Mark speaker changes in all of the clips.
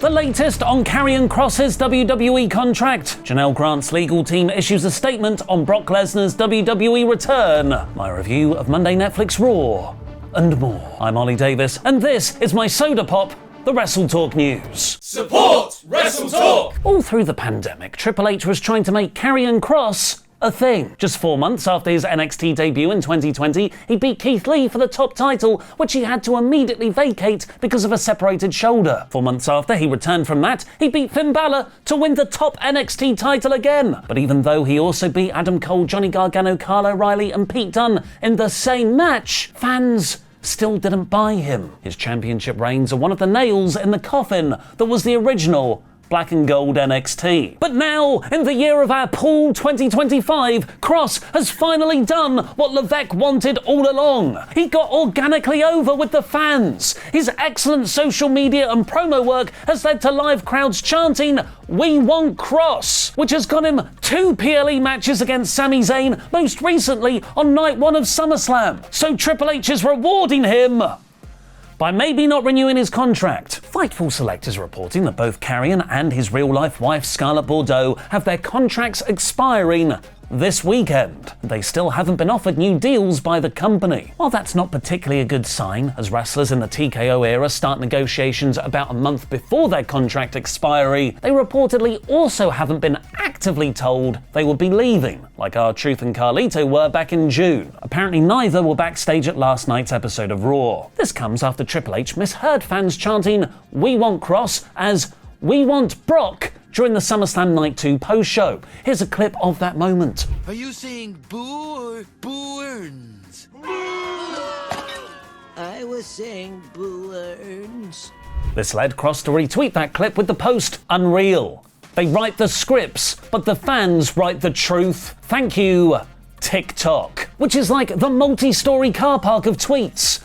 Speaker 1: The latest on Karrion Kross's WWE contract. Janelle Grant's legal team issues a statement on Brock Lesnar's WWE return. My review of Monday Netflix Raw. And more. I'm Ollie Davis, and this is my soda pop, the WrestleTalk News.
Speaker 2: Support WrestleTalk!
Speaker 1: All through the pandemic, Triple H was trying to make Karrion Kross a thing. Just 4 months after his NXT debut in 2020, he beat Keith Lee for the top title, which he had to immediately vacate because of a separated shoulder. 4 months after he returned from that, he beat Finn Balor to win the top NXT title again. But even though he also beat Adam Cole, Johnny Gargano, Kyle O'Reilly and Pete Dunne in the same match, fans still didn't buy him. His championship reigns are one of the nails in the coffin that was the original Black and Gold NXT. But now, in the year of our pool 2025, Kross has finally done what Levesque wanted all along. He got organically over with the fans. His excellent social media and promo work has led to live crowds chanting, "We want Kross," which has got him 2 PLE matches against Sami Zayn, most recently on night 1 of SummerSlam. So Triple H is rewarding him by maybe not renewing his contract. Fightful Select is reporting that both Karrion and his real-life wife Scarlett Bordeaux have their contracts expiring this weekend. They still haven't been offered new deals by the company. While that's not particularly a good sign, as wrestlers in the TKO era start negotiations about a month before their contract expiry, they reportedly also haven't been actively told they would be leaving, like R-Truth and Carlito were back in June. Apparently neither were backstage at last night's episode of Raw. This comes after Triple H misheard fans chanting, "We want Kross" as "We want Brock" during the SummerSlam Night 2 post-show. Here's a clip of that moment.
Speaker 3: Are you saying boo or boo-earns? I was saying boo-earns.
Speaker 1: This led Kross to retweet that clip with the post, "Unreal. They write the scripts, but the fans write the truth. Thank you, TikTok." Which is like the multi-story car park of tweets.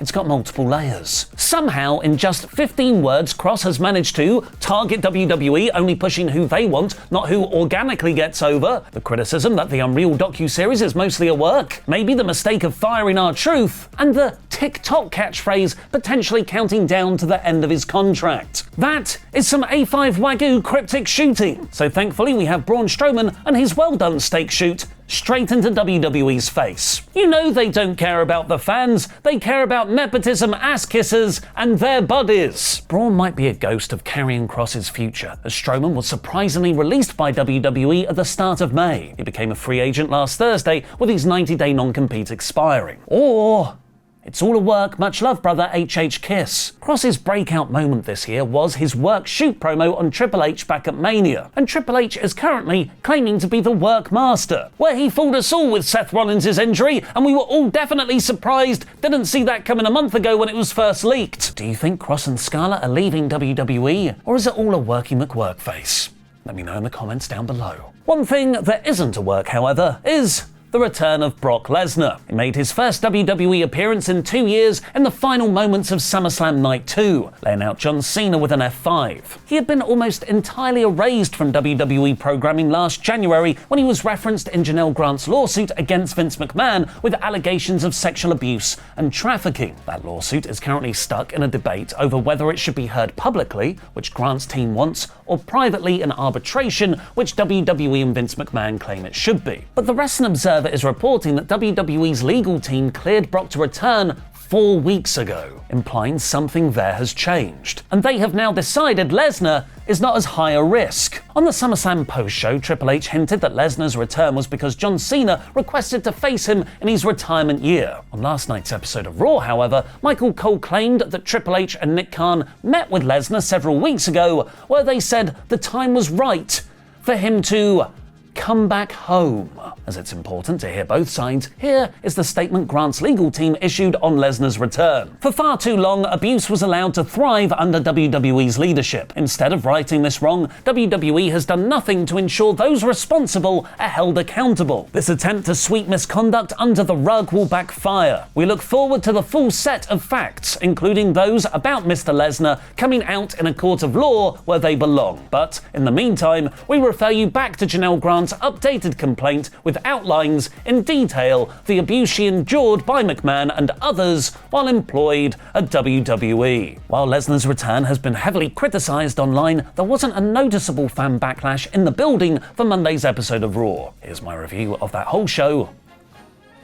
Speaker 1: It's got multiple layers. Somehow, in just 15 words, Kross has managed to target WWE, only pushing who they want, not who organically gets over, the criticism that the Unreal docuseries is mostly a work, maybe the mistake of firing R-Truth, and the TikTok catchphrase potentially counting down to the end of his contract. That is some A5 Wagyu cryptic shooting. So thankfully we have Braun Strowman and his well-done steak shoot straight into WWE's face. You know they don't care about the fans, they care about nepotism ass kissers and their buddies. Braun might be a ghost of Karrion Kross's future, as Strowman was surprisingly released by WWE at the start of May. He became a free agent last Thursday with his 90-day non-compete expiring. Or it's all a work, much love brother HH Kiss. Kross's breakout moment this year was his work shoot promo on Triple H back at Mania, and Triple H is currently claiming to be the work master, where he fooled us all with Seth Rollins' injury, and we were all definitely surprised, didn't see that coming a month ago when it was first leaked. Do you think Kross and Scarlett are leaving WWE, or is it all a worky McWork face? Let me know in the comments down below. One thing that isn't a work, however, is the return of Brock Lesnar. He made his first WWE appearance in 2 years in the final moments of SummerSlam Night 2, laying out John Cena with an F5. He had been almost entirely erased from WWE programming last January when he was referenced in Janelle Grant's lawsuit against Vince McMahon with allegations of sexual abuse and trafficking. That lawsuit is currently stuck in a debate over whether it should be heard publicly, which Grant's team wants, or privately in arbitration, which WWE and Vince McMahon claim it should be. But the Wrestling Observer is reporting that WWE's legal team cleared Brock to return 4 weeks ago, implying something there has changed. And they have now decided Lesnar is not as high a risk. On the SummerSlam post-show, Triple H hinted that Lesnar's return was because John Cena requested to face him in his retirement year. On last night's episode of Raw, however, Michael Cole claimed that Triple H and Nick Khan met with Lesnar several weeks ago, where they said the time was right for him to come back home. As it's important to hear both sides, here is the statement Grant's legal team issued on Lesnar's return. For far too long, abuse was allowed to thrive under WWE's leadership. Instead of righting this wrong, WWE has done nothing to ensure those responsible are held accountable. This attempt to sweep misconduct under the rug will backfire. We look forward to the full set of facts, including those about Mr. Lesnar, coming out in a court of law where they belong. But in the meantime, we refer you back to Janelle Grant's updated complaint with episode outlines in detail the abuse she endured by McMahon and others while employed at WWE. While Lesnar's return has been heavily criticised online, there wasn't a noticeable fan backlash in the building for Monday's episode of Raw. Here's my review of that whole show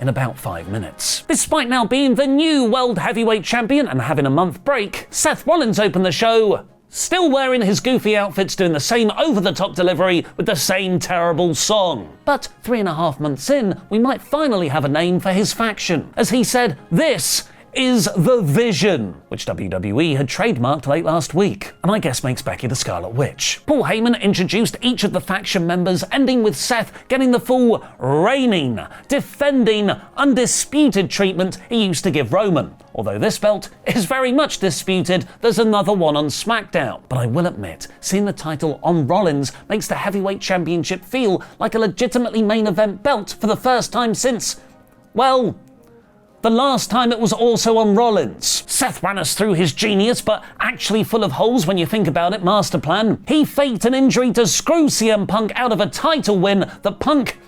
Speaker 1: in about 5 minutes. Despite now being the new World Heavyweight Champion and having a month break, Seth Rollins opened the show still wearing his goofy outfits, doing the same over-the-top delivery with the same terrible song. But 3.5 months in, we might finally have a name for his faction. As he said, this is the Vision, which WWE had trademarked late last week, and I guess makes Becky the Scarlet Witch. Paul Heyman introduced each of the faction members, ending with Seth getting the full reigning, defending, undisputed treatment he used to give Roman. Although this belt is very much disputed, there's another one on SmackDown. But I will admit, seeing the title on Rollins makes the Heavyweight Championship feel like a legitimately main event belt for the first time since, well, the last time it was also on Rollins. Seth ran us through his genius, but actually full of holes when you think about it, master plan. He faked an injury to screw CM Punk out of a title win that Punk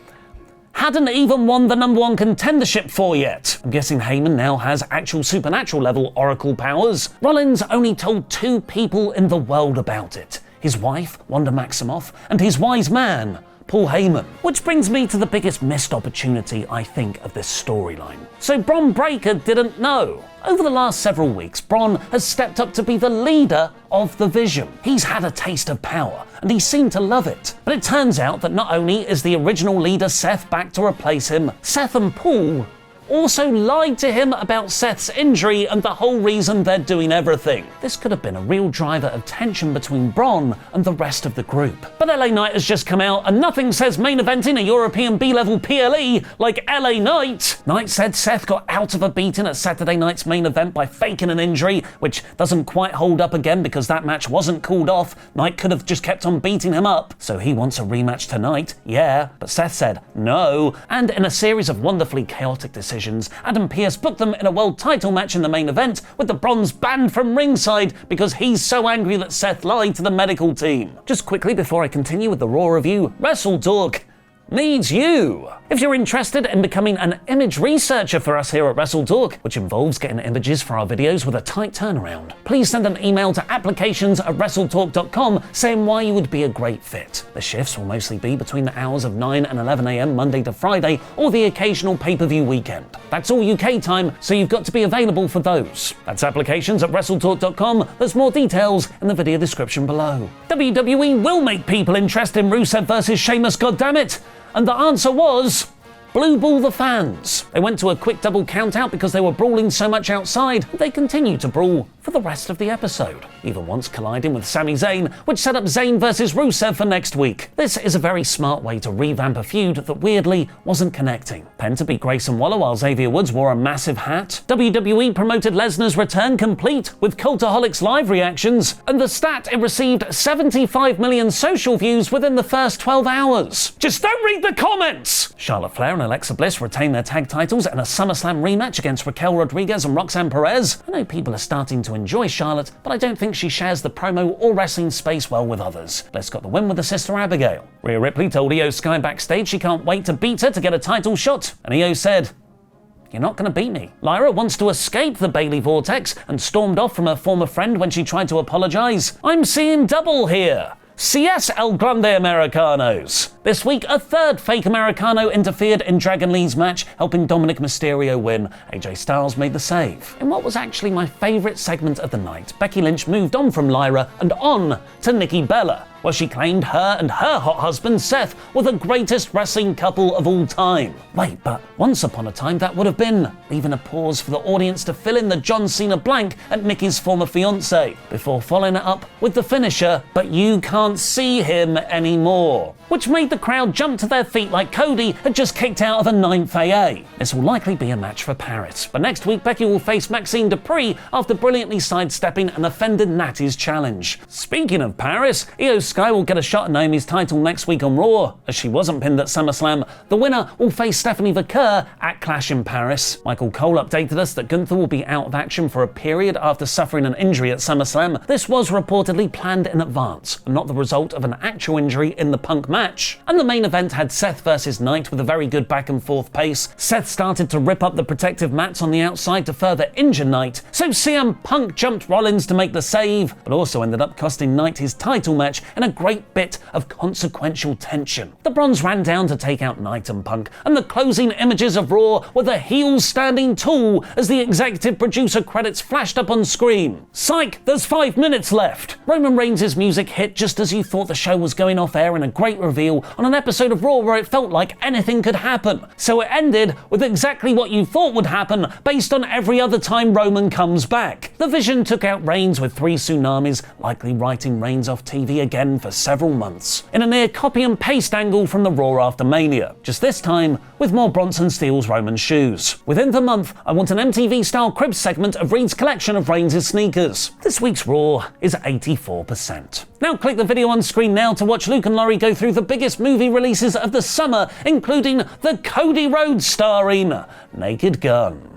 Speaker 1: hadn't even won the #1 contendership for yet. I'm guessing Heyman now has actual supernatural level oracle powers. Rollins only told 2 people in the world about it: his wife, Wanda Maximoff, and his wise man, Paul Heyman. Which brings me to the biggest missed opportunity, I think, of this storyline. So Bron Breakker didn't know. Over the last several weeks, Bron has stepped up to be the leader of the Vision. He's had a taste of power, and he seemed to love it. But it turns out that not only is the original leader Seth back to replace him, Seth and Paul also lied to him about Seth's injury and the whole reason they're doing everything. This could have been a real driver of tension between Bron and the rest of the group. But LA Knight has just come out, and nothing says main eventing a European B-level PLE like LA Knight. Knight said Seth got out of a beating at Saturday night's main event by faking an injury, which doesn't quite hold up again because that match wasn't called off. Knight could have just kept on beating him up. So he wants a rematch tonight, yeah, but Seth said no. And in a series of wonderfully chaotic decisions, Adam Pearce booked them in a world title match in the main event, with the Bronze banned from ringside because he's so angry that Seth lied to the medical team. Just quickly before I continue with the Raw review, WrestleTalk needs you. If you're interested in becoming an image researcher for us here at WrestleTalk, which involves getting images for our videos with a tight turnaround, please send an email to applications@wrestletalk.com saying why you would be a great fit. The shifts will mostly be between the hours of 9 and 11 a.m. Monday to Friday, or the occasional pay-per-view weekend. That's all UK time, so you've got to be available for those. That's applications@wrestletalk.com. There's more details in the video description below. WWE will make people interested in Rusev versus Sheamus, goddammit! And the answer was Blue Ball the fans. They went to a quick double count out because they were brawling so much outside, and they continued to brawl for the rest of the episode, even once colliding with Sami Zayn, which set up Zayn versus Rusev for next week. This is a very smart way to revamp a feud that weirdly wasn't connecting. Penned to beat Grayson Waller while Xavier Woods wore a massive hat. WWE promoted Lesnar's return complete with Cultaholics live reactions, and the stat, it received 75 million social views within the first 12 hours. Just don't read the comments! Charlotte Flair and Alexa Bliss retain their tag titles in a SummerSlam rematch against Raquel Rodriguez and Roxanne Perez. I know people are starting to enjoy Charlotte, but I don't think she shares the promo or wrestling space well with others. Bliss got the win with her sister Abigail. Rhea Ripley told Io Sky backstage she can't wait to beat her to get a title shot, and Io said, "You're not going to beat me." Lyra wants to escape the Bayley vortex and stormed off from her former friend when she tried to apologize. I'm seeing double here. CS El Grande Americanos. This week, a third fake Americano interfered in Dragon Lee's match, helping Dominic Mysterio win. AJ Styles made the save. In what was actually my favourite segment of the night, Becky Lynch moved on from Lyra and on to Nikki Bella, where she claimed her and her hot husband Seth were the greatest wrestling couple of all time. Wait, but once upon a time that would have been, leaving a pause for the audience to fill in the John Cena blank at Nikki's former fiancé, before following it up with the finisher, "But you can't see him anymore," which made the crowd jump to their feet like Cody had just kicked out of a 9th AA. This will likely be a match for Paris, but next week Becky will face Maxine Dupree after brilliantly sidestepping an offended Natty's challenge. Speaking of Paris, Io Sky will get a shot at Naomi's title next week on Raw. As she wasn't pinned at SummerSlam, the winner will face Stephanie Vaquer at Clash in Paris. Michael Cole updated us that Gunther will be out of action for a period after suffering an injury at SummerSlam. This was reportedly planned in advance, and not the result of an actual injury in the Punk match. match. And the main event had Seth versus Knight with a very good back and forth pace. Seth started to rip up the protective mats on the outside to further injure Knight, so CM Punk jumped Rollins to make the save, but also ended up costing Knight his title match in a great bit of consequential tension. The Bronze ran down to take out Knight and Punk, and the closing images of Raw were the heels standing tall as the executive producer credits flashed up on screen. Psych, there's 5 minutes left! Roman Reigns' music hit just as you thought the show was going off air in a great reveal on an episode of Raw where it felt like anything could happen. So it ended with exactly what you thought would happen based on every other time Roman comes back. The Vision took out Reigns with 3 tsunamis, likely writing Reigns off TV again for several months, in a near copy and paste angle from the Raw after Mania, just this time with more Bronson steals Roman's shoes. Within the month, I want an MTV-style cribs segment of Reed's collection of Reigns' sneakers. This week's Raw is 84%. Now click the video on screen now to watch Luke and Laurie go through the biggest movie releases of the summer, including the Cody Rhodes starring Naked Gun.